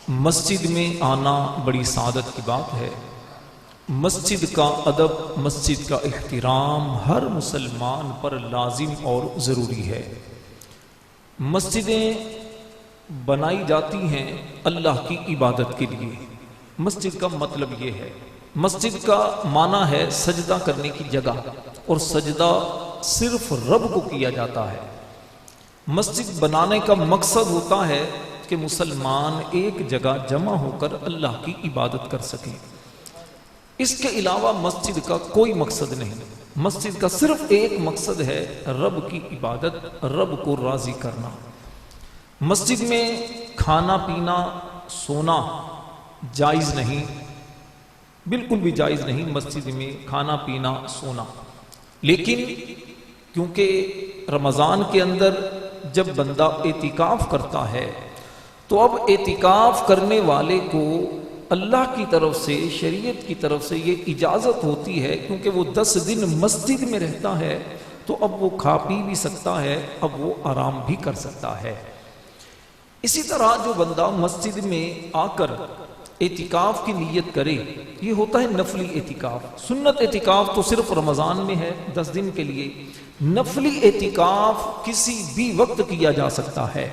مسجد میں آنا بڑی سعادت کی بات ہے۔ مسجد کا ادب، مسجد کا احترام ہر مسلمان پر لازم اور ضروری ہے۔ مسجدیں بنائی جاتی ہیں اللہ کی عبادت کے لیے۔ مسجد کا مطلب یہ ہے، مسجد کا معنی ہے سجدہ کرنے کی جگہ، اور سجدہ صرف رب کو کیا جاتا ہے۔ مسجد بنانے کا مقصد ہوتا ہے کہ مسلمان ایک جگہ جمع ہو کر اللہ کی عبادت کر سکیں۔ اس کے علاوہ مسجد کا کوئی مقصد نہیں۔ مسجد کا صرف ایک مقصد ہے رب کی عبادت، رب کو راضی کرنا۔ مسجد میں کھانا پینا سونا جائز نہیں، بالکل بھی جائز نہیں مسجد میں کھانا پینا سونا۔ لیکن کیونکہ رمضان کے اندر جب بندہ اعتکاف کرتا ہے تو اب اعتکاف کرنے والے کو اللہ کی طرف سے، شریعت کی طرف سے یہ اجازت ہوتی ہے، کیونکہ وہ 10 دن مسجد میں رہتا ہے تو اب وہ کھا پی بھی سکتا ہے، اب وہ آرام بھی کر سکتا ہے۔ اسی طرح جو بندہ مسجد میں آ کر اعتکاف کی نیت کرے، یہ ہوتا ہے نفلی اعتکاف۔ سنت اعتکاف تو صرف رمضان میں ہے 10 دن کے لیے۔ نفلی اعتکاف کسی بھی وقت کیا جا سکتا ہے۔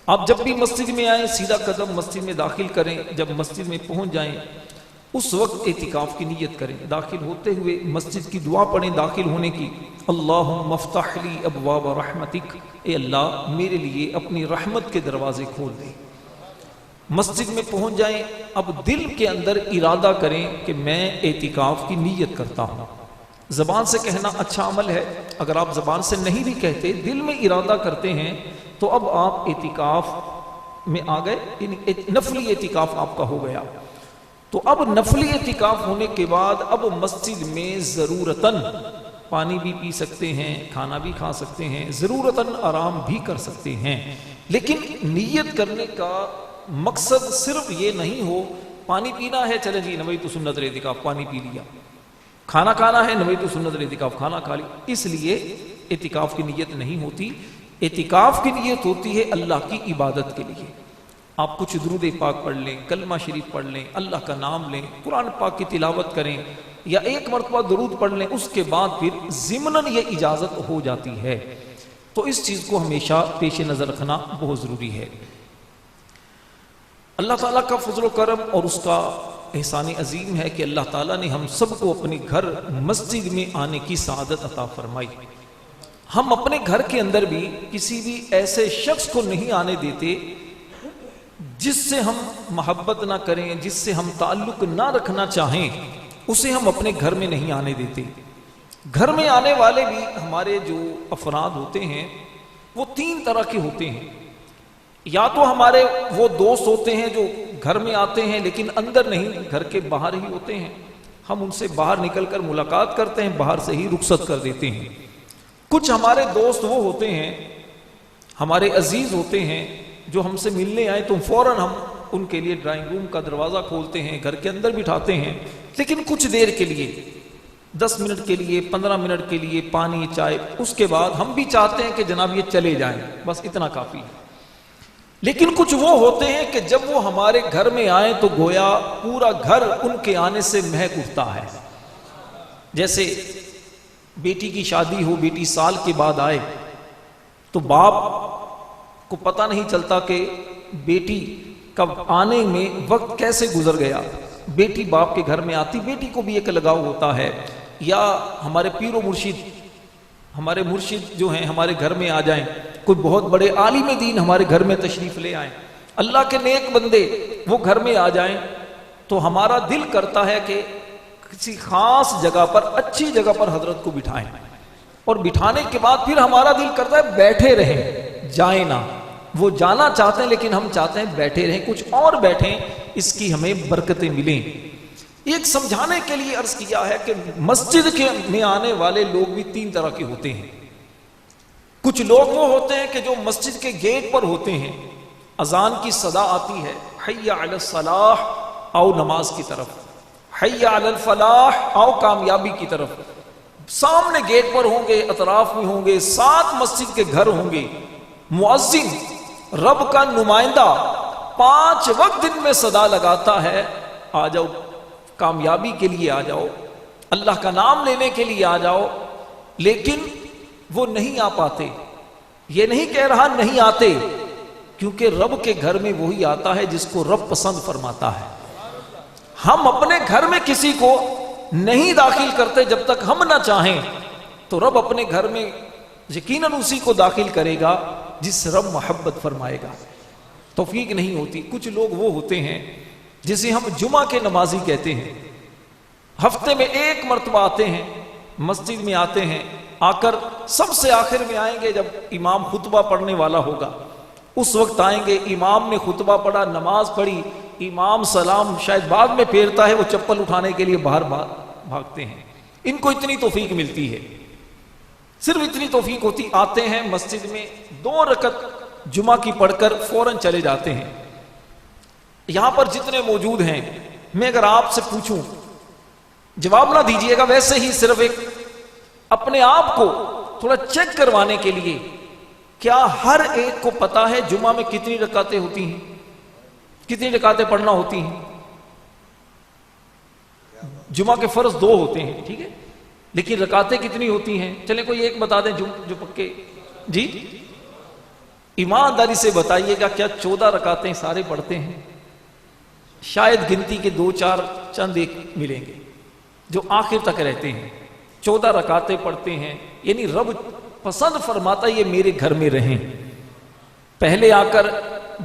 آپ جب بھی مسجد میں آئیں سیدھا قدم مسجد میں داخل کریں، جب مسجد میں پہنچ جائیں اس وقت اعتکاف کی نیت کریں۔ داخل ہوتے ہوئے مسجد کی دعا پڑھیں داخل ہونے کی، اللہم افتح لی ابواب رحمتک، اے اللہ میرے لیے اپنی رحمت کے دروازے کھول دے۔ مسجد میں پہنچ جائیں، اب دل کے اندر ارادہ کریں کہ میں اعتکاف کی نیت کرتا ہوں۔ زبان سے کہنا اچھا عمل ہے، اگر آپ زبان سے نہیں بھی کہتے دل میں ارادہ کرتے ہیں تو اب آپ اعتکاف میں آ گئے، یعنی نفلی اعتکاف آپ کا ہو گیا۔ تو اب نفلی اعتکاف ہونے کے بعد اب مسجد میں ضرورتاً پانی بھی پی سکتے ہیں، کھانا بھی کھا سکتے ہیں، ضرورتاً آرام بھی کر سکتے ہیں۔ لیکن نیت کرنے کا مقصد صرف یہ نہیں ہو پانی پینا ہے چلے جی نویت سنت الاعتکاف پانی پی لیا، کھانا کھانا ہے نویت سنت الاعتکاف کھانا کھا لی، اس لیے اعتکاف کی نیت نہیں ہوتی۔ اعتکاف کی نیت ہوتی ہے اللہ کی عبادت کے لیے۔ آپ کچھ درود پاک پڑھ لیں، کلمہ شریف پڑھ لیں، اللہ کا نام لیں، قرآن پاک کی تلاوت کریں، یا ایک مرتبہ درود پڑھ لیں، اس کے بعد پھر ضمناً یہ اجازت ہو جاتی ہے۔ تو اس چیز کو ہمیشہ پیش نظر رکھنا بہت ضروری ہے۔ اللہ تعالیٰ کا فضل و کرم اور اس کا احسان عظیم ہے کہ اللہ تعالیٰ نے ہم سب کو اپنے گھر مسجد میں آنے کی سعادت عطا فرمائی۔ ہم اپنے گھر کے اندر بھی کسی بھی ایسے شخص کو نہیں آنے دیتے جس سے ہم محبت نہ کریں، جس سے ہم تعلق نہ رکھنا چاہیں، اسے ہم اپنے گھر میں نہیں آنے دیتے۔ گھر میں آنے والے بھی ہمارے جو افراد ہوتے ہیں وہ 3 طرح کے ہوتے ہیں۔ یا تو ہمارے وہ دوست ہوتے ہیں جو گھر میں آتے ہیں لیکن اندر نہیں، گھر کے باہر ہی ہوتے ہیں، ہم ان سے باہر نکل کر ملاقات کرتے ہیں، باہر سے ہی رخصت کر دیتے ہیں۔ کچھ ہمارے دوست وہ ہوتے ہیں، ہمارے عزیز ہوتے ہیں، جو ہم سے ملنے آئے تو فوراً ہم ان کے لیے ڈرائنگ روم کا دروازہ کھولتے ہیں، گھر کے اندر بٹھاتے ہیں، لیکن کچھ دیر کے لیے 10 منٹ کے لیے 15 منٹ کے لیے پانی چائے، اس کے بعد ہم بھی چاہتے ہیں کہ جناب یہ چلے جائیں، بس اتنا کافی ہے۔ لیکن کچھ وہ ہوتے ہیں کہ جب وہ ہمارے گھر میں آئیں تو گویا پورا گھر ان کے آنے سے مہک اٹھتا ہے۔ جیسے بیٹی کی شادی ہو، بیٹی سال کے بعد آئے تو باپ کو پتہ نہیں چلتا کہ بیٹی کب آنے میں وقت کیسے گزر گیا۔ بیٹی باپ کے گھر میں آتی، بیٹی کو بھی ایک لگاؤ ہوتا ہے۔ یا ہمارے پیر و مرشد، ہمارے مرشد جو ہیں ہمارے گھر میں آ جائیں، کوئی بہت بڑے عالم دین ہمارے گھر میں تشریف لے آئیں، اللہ کے نیک بندے وہ گھر میں آ جائیں تو ہمارا دل کرتا ہے کہ کسی خاص جگہ پر، اچھی جگہ پر حضرت کو بٹھائیں، اور بٹھانے کے بعد پھر ہمارا دل کرتا ہے بیٹھے رہیں، جائیں نہ۔ وہ جانا چاہتے ہیں لیکن ہم چاہتے ہیں بیٹھے رہیں، کچھ اور بیٹھیں، اس کی ہمیں برکتیں ملیں۔ ایک سمجھانے کے لیے عرض کیا ہے کہ مسجد کے میں آنے والے لوگ بھی 3 طرح کے ہوتے ہیں۔ کچھ لوگ وہ ہوتے ہیں کہ جو مسجد کے گیٹ پر ہوتے ہیں، اذان کی صدا آتی ہے، حی علی الصلاح، آؤ نماز کی طرف، حی علی الفلاح، آؤ کامیابی کی طرف۔ سامنے گیٹ پر ہوں گے، اطراف میں ہوں گے، 7 مسجد کے گھر ہوں گے، مؤذن رب کا نمائندہ 5 وقت دن میں صدا لگاتا ہے آ جاؤ کامیابی کے لیے، آ جاؤ اللہ کا نام لینے کے لیے آ جاؤ، لیکن وہ نہیں آ پاتے۔ یہ نہیں کہہ رہا نہیں آتے، کیونکہ رب کے گھر میں وہی آتا ہے جس کو رب پسند فرماتا ہے۔ ہم اپنے گھر میں کسی کو نہیں داخل کرتے جب تک ہم نہ چاہیں، تو رب اپنے گھر میں یقیناً اسی کو داخل کرے گا جس رب محبت فرمائے گا۔ توفیق نہیں ہوتی۔ کچھ لوگ وہ ہوتے ہیں جسے ہم جمعہ کے نمازی کہتے ہیں، ہفتے میں 1 مرتبہ آتے ہیں، مسجد میں آتے ہیں، آ کر سب سے آخر میں آئیں گے جب امام خطبہ پڑھنے والا ہوگا، اس وقت آئیں گے، امام نے خطبہ پڑھا، نماز پڑھی، امام سلام شاید بعد میں پھیرتا ہے، وہ چپل اٹھانے کے لیے باہر بھاگتے ہیں۔ ان کو اتنی توفیق ملتی ہے، صرف اتنی توفیق ہوتی، آتے ہیں مسجد میں 2 رکعت جمعہ کی پڑھ کر فوراً چلے جاتے ہیں۔ یہاں پر جتنے موجود ہیں، میں اگر آپ سے پوچھوں جواب نہ دیجیے گا، ویسے ہی صرف ایک اپنے آپ کو تھوڑا چیک کروانے کے لیے، کیا ہر ایک کو پتا ہے جمعہ میں کتنی رکعتیں ہوتی ہیں، کتنی رکعتیں پڑھنا ہوتی ہیں؟ جمعہ کے فرض 2 ہوتے ہیں، ٹھیک ہے، لیکن رکعتیں کتنی ہوتی ہیں؟ چلیں کوئی ایک بتا دیں جو پکے۔ جی ایمانداری سے بتائیے گا، کیا 14 رکعتیں سارے پڑھتے ہیں؟ شاید گنتی کے 2-4 چند ایک ملیں گے جو آخر تک رہتے ہیں، 14 رکعتیں پڑھتے ہیں۔ یعنی رب پسند فرماتا یہ میرے گھر میں رہیں، پہلے آ کر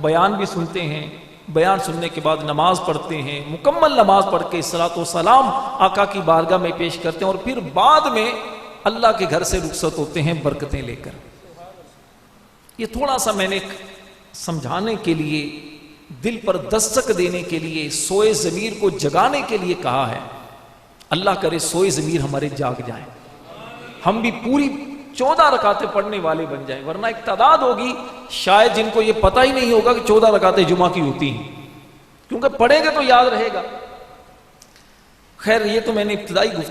بیان بھی سنتے ہیں، بیان سننے کے بعد نماز پڑھتے ہیں، مکمل نماز پڑھ کے صلاۃ و سلام آقا کی بارگاہ میں پیش کرتے ہیں، اور پھر بعد میں اللہ کے گھر سے رخصت ہوتے ہیں برکتیں لے کر۔ یہ تھوڑا سا میں نے سمجھانے کے لیے، دل پر دستک دینے کے لیے، سوئے ضمیر کو جگانے کے لیے کہا ہے۔ اللہ کرے سوئے ضمیر ہمارے جاگ جائیں، ہم بھی پوری 14 رکعتیں پڑھنے والے بن جائیں، ورنہ ایک تعداد ہوگی شاید جن کو یہ پتہ ہی نہیں ہوگا کہ 14 رکعتیں جمعہ کی ہوتی ہیں، کیونکہ پڑھیں گے تو یاد رہے گا۔ خیر یہ تو میں نے ابتدائی گفتگو